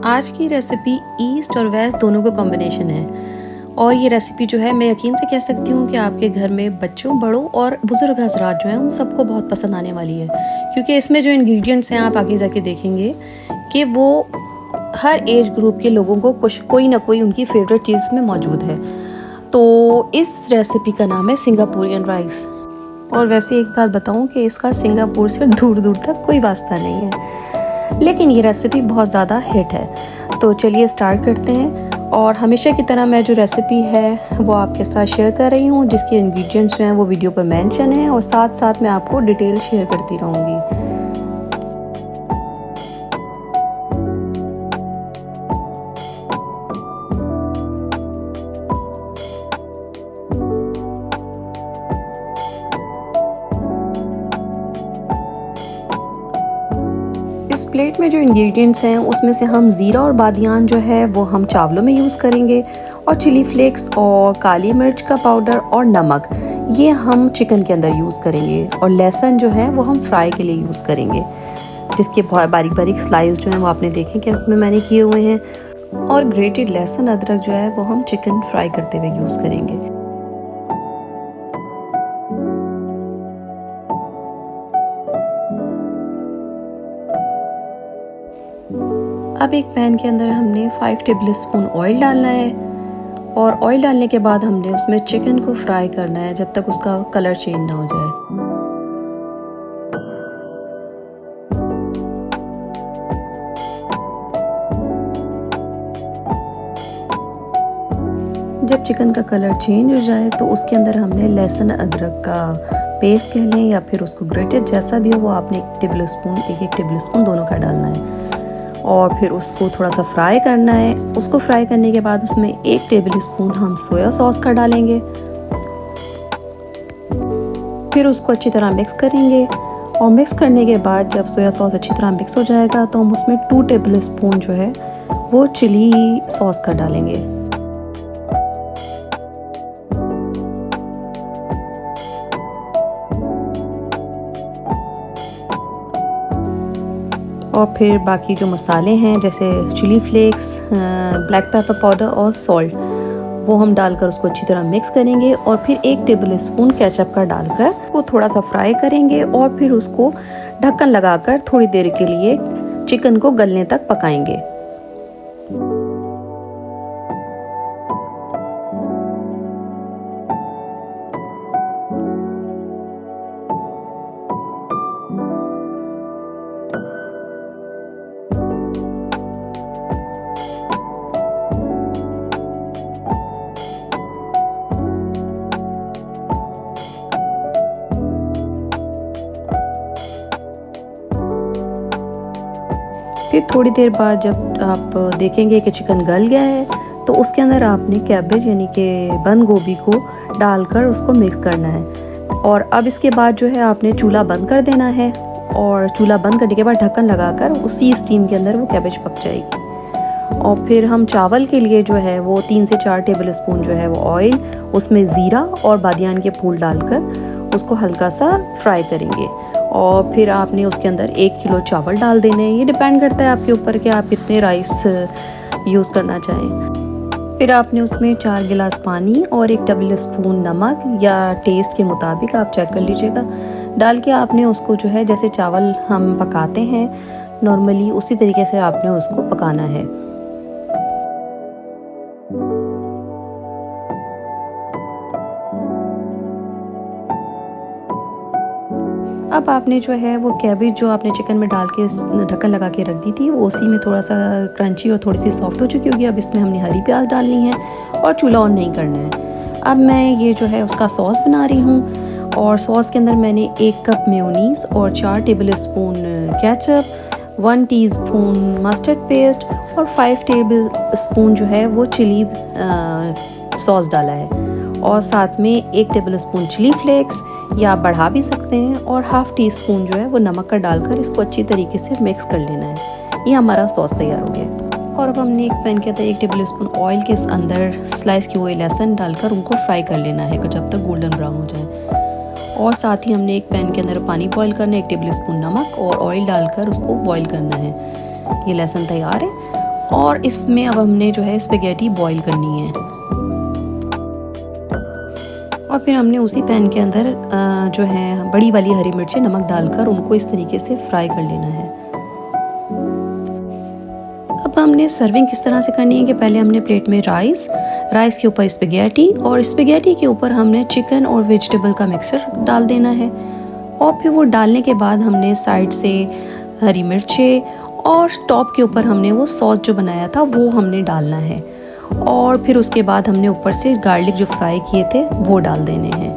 आज की recipe east और वेस्ट दोनों का कॉम्बिनेशन है और ये रेसिपी जो है मैं यकीन से कह सकती हूँ कि आपके घर में बच्चों बड़ों और बुज़ुर्ग हज़रात जो हैं उन सबको बहुत पसंद आने वाली है, क्योंकि इसमें जो इंग्रेडिएंट्स हैं आप आगे जाके देखेंगे कि वो हर एज ग्रुप के लोगों को कुछ कोई ना कोई उनकी फेवरेट चीज़ में मौजूद है। तो इस रेसिपी का नाम है सिंगापुरियन राइस। और वैसे एक बात बताऊँ कि इसका सिंगापुर से दूर दूर तक कोई वास्ता नहीं है, लेकिन ये रेसिपी बहुत ज़्यादा हिट है। तो चलिए स्टार्ट करते हैं। और हमेशा की तरह मैं जो रेसिपी है वो आपके साथ शेयर कर रही हूँ, जिसके इंग्रेडिएंट्स जो हैं वो वीडियो पर मेंशन है और साथ साथ मैं आपको डिटेल शेयर करती रहूँगी। इस प्लेट में जो इंग्रेडिएंट्स हैं उसमें से हम ज़ीरा और बादियान जो है वो हम चावलों में यूज़ करेंगे, और चिली फ्लेक्स और काली मिर्च का पाउडर और नमक ये हम चिकन के अंदर यूज़ करेंगे, और लहसुन जो है वो हम फ्राई के लिए यूज़ करेंगे, जिसके बहुत बारीक बारीक स्लाइस जो हैं वो आपने देखे कि उसमें मैंने किए हुए हैं। और ग्रेटेड लहसुन अदरक जो है वो हम चिकन फ्राई करते हुए यूज़ करेंगे। अब एक पैन के अंदर हमने 5 टेबल स्पून ऑयल डालना है, और ऑयल डालने के बाद हमने उसमें चिकन को फ्राई करना है जब तक उसका कलर चेंज ना हो जाए। जब चिकन का कलर चेंज हो जाए तो उसके अंदर हमने लहसुन अदरक का पेस्ट कह लें या फिर उसको ग्रेटेड जैसा भी हो वो आपने एक टेबल स्पून दोनों का डालना है, और फिर उसको थोड़ा सा फ्राई करना है। उसको फ्राई करने के बाद उसमें 1 टेबल स्पून हम सोया सॉस का डालेंगे, फिर उसको अच्छी तरह मिक्स करेंगे। और मिक्स करने के बाद जब सोया सॉस अच्छी तरह मिक्स हो जाएगा तो हम उसमें 2 टेबल स्पून जो है वो चिली सॉस का डालेंगे। और फिर बाकी जो मसाले हैं जैसे chilli flakes, black pepper powder और सॉल्ट वो हम डालकर उसको अच्छी तरह मिक्स करेंगे, और फिर 1 टेबल स्पून केचप का डालकर वो थोड़ा सा फ्राई करेंगे, और फिर उसको ढक्कन लगाकर थोड़ी देर के लिए चिकन को गलने तक पकाएंगे। फिर थोड़ी देर बाद जब आप देखेंगे कि चिकन गल गया है तो उसके अंदर आपने कैबेज यानी कि बंद गोभी को डालकर उसको मिक्स करना है। और अब इसके बाद जो है आपने चूल्हा बंद कर देना है, और चूल्हा बंद करने के बाद ढक्कन लगाकर उसी स्टीम के अंदर वो कैबेज पक जाएगी। और फिर हम चावल के लिए जो है वो 3 से 4 टेबल स्पून जो है वो ऑयल, उसमें ज़ीरा और बादियान के फूल डालकर उसको हल्का सा फ्राई करेंगे। और फिर आपने उसके अंदर 1 किलो चावल डाल देने हैं। ये डिपेंड करता है आपके ऊपर कि आप कितने राइस यूज़ करना चाहें। फिर आपने उसमें 4 गिलास पानी और 1 टेबल स्पून नमक या टेस्ट के मुताबिक आप चेक कर लीजिएगा डाल के आपने उसको जो है जैसे चावल हम पकाते हैं नॉर्मली उसी तरीके से आपने उसको पकाना है। अब आपने जो है वो कैबेज जो आपने चिकन में डाल के ढक्कन लगा के रख दी थी वो उसी में थोड़ा सा क्रंची और थोड़ी सी सॉफ्ट हो चुकी होगी। अब इसमें हमने हरी प्याज डालनी है और चूल्हा ऑन नहीं करना है। अब मैं ये जो है उसका सॉस बना रही हूँ, और सॉस के अंदर मैंने 1 कप मेयोनीज और 4 table spoon ketchup, 1 teaspoon mustard paste और 5 टेबल स्पून जो है वो चिली सॉस डाला है, और साथ में 1 टेबल स्पून चिली फ्लेक्स या आप बढ़ा भी सकते हैं, और ½ टीस्पून जो है वो नमक का डालकर इसको अच्छी तरीके से मिक्स कर लेना है। ये हमारा सॉस तैयार हो गया। और अब हमने एक पैन के अंदर 1 टेबल स्पून ऑयल के अंदर स्लाइस किए हुए लहसुन डालकर उनको फ्राई कर लेना है जब तक गोल्डन ब्राउन हो जाए। और साथ ही हमने एक पैन के अंदर पानी बॉईल करना है, 1 टेबल स्पून नमक और ऑयल डालकर उसको बॉईल करना है। ये लहसुन तैयार है। और इसमें अब हमने जो है स्पेगेटी बॉईल करनी है। और फिर हमने उसी पैन के अंदर जो है बड़ी वाली हरी मिर्चें नमक डालकर उनको इस तरीके से फ्राई कर लेना है। अब हमने सर्विंग किस तरह से करनी है कि पहले हमने प्लेट में राइस के ऊपर स्पेगेटी और स्पेगेटी के ऊपर हमने चिकन और वेजिटेबल का मिक्सर डाल देना है। और फिर वो डालने के बाद हमने साइड से हरी मिर्चें और टॉप के ऊपर हमने वो सॉस जो बनाया था वो हमने डालना है। और फिर उसके बाद हमने ऊपर से गार्लिक जो फ्राई किए थे वो डाल देने हैं।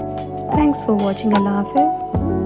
Thanks for watching. अल्लाह हाफिज़।